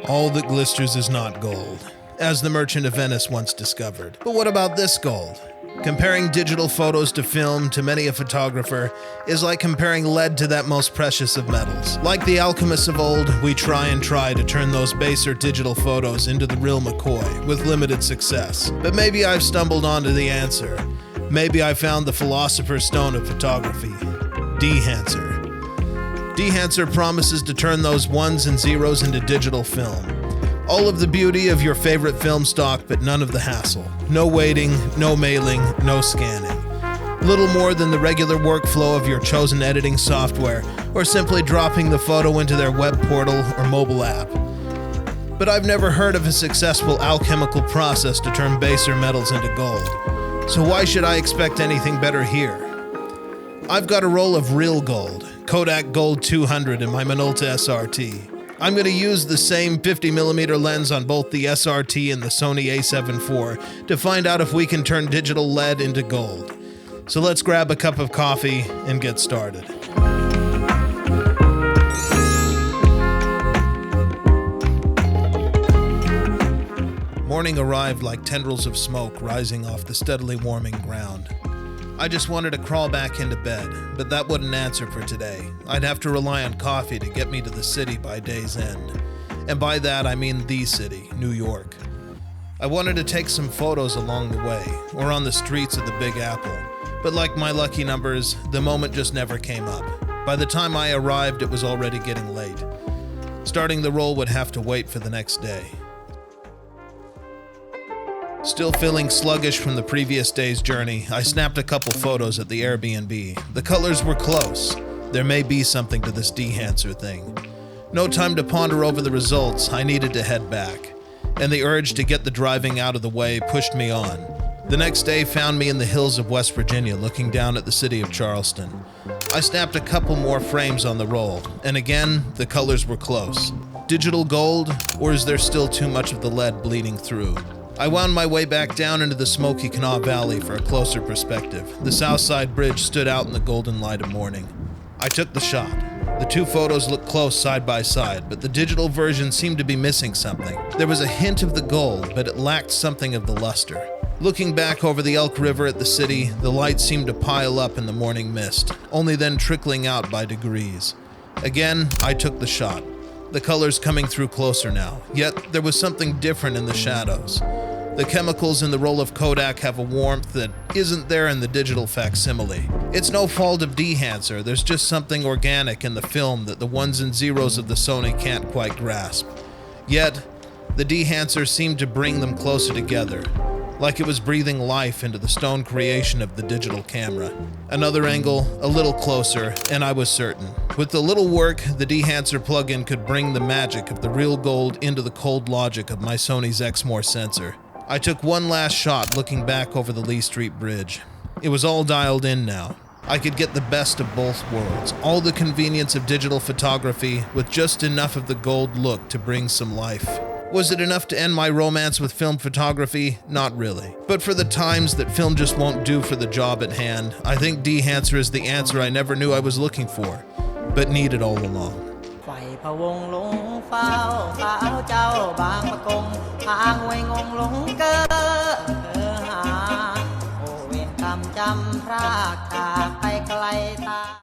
All that glisters is not gold, as the Merchant of Venice once discovered. But what about this gold? Comparing digital photos to film to many a photographer is like comparing lead to that most precious of metals. Like the alchemists of old, we try to turn those baser digital photos into the real McCoy, with limited success. But maybe I've stumbled onto the answer. Maybe I found the philosopher's stone of photography, Dehancer. Dehancer promises to turn those ones and zeros into digital film. All of the beauty of your favorite film stock, but none of the hassle. No waiting, no mailing, no scanning. Little more than the regular workflow of your chosen editing software, or simply dropping the photo into their web portal or mobile app. But I've never heard of a successful alchemical process to turn baser metals into gold. So why should I expect anything better here? I've got a roll of real gold, Kodak Gold 200 in my Minolta SRT. I'm going to use the same 50mm lens on both the SRT and the Sony a7 IV to find out if we can turn digital lead into gold. So let's grab a cup of coffee and get started. Morning arrived like tendrils of smoke rising off the steadily warming ground. I just wanted to crawl back into bed, but that wouldn't answer for today. I'd have to rely on coffee to get me to the city by day's end. And by that I mean the city, New York. I wanted to take some photos along the way, or on the streets of the Big Apple, but like my lucky numbers, the moment just never came up. By the time I arrived, it was already getting late. Starting the roll would have to wait for the next day. Still feeling sluggish from the previous day's journey, I snapped a couple photos at the Airbnb. The colors were close. There may be something to this Dehancer thing. No time to ponder over the results, I needed to head back. And the urge to get the driving out of the way pushed me on. The next day found me in the hills of West Virginia looking down at the city of Charleston. I snapped a couple more frames on the roll, and again, the colors were close. Digital gold, or is there still too much of the lead bleeding through? I wound my way back down into the smoky Kanawha Valley for a closer perspective. The Southside Bridge stood out in the golden light of morning. I took the shot. The two photos looked close side by side, but the digital version seemed to be missing something. There was a hint of the gold, but it lacked something of the luster. Looking back over the Elk River at the city, the light seemed to pile up in the morning mist, only then trickling out by degrees. Again, I took the shot. The colors coming through closer now, yet there was something different in the shadows. The chemicals in the roll of Kodak have a warmth that isn't there in the digital facsimile. It's no fault of Dehancer, there's just something organic in the film that the ones and zeros of the Sony can't quite grasp. Yet, the Dehancer seemed to bring them closer together, like it was breathing life into the stone creation of the digital camera. Another angle, a little closer, and I was certain. With a little work, the Dehancer plugin could bring the magic of the real gold into the cold logic of my Sony's Exmor sensor. I took one last shot looking back over the Lee Street Bridge. It was all dialed in now. I could get the best of both worlds, all the convenience of digital photography with just enough of the gold look to bring some life. Was it enough to end my romance with film photography? Not really. But for the times that film just won't do for the job at hand, I think Dehancer is the answer I never knew I was looking for, but needed all along. ไฟพะวงหลงเฝ้าสาวเจ้าบางปะกงทางห้วยงงหลงเกอหาโอเวรกรรมจำพรากจากไปไกลตา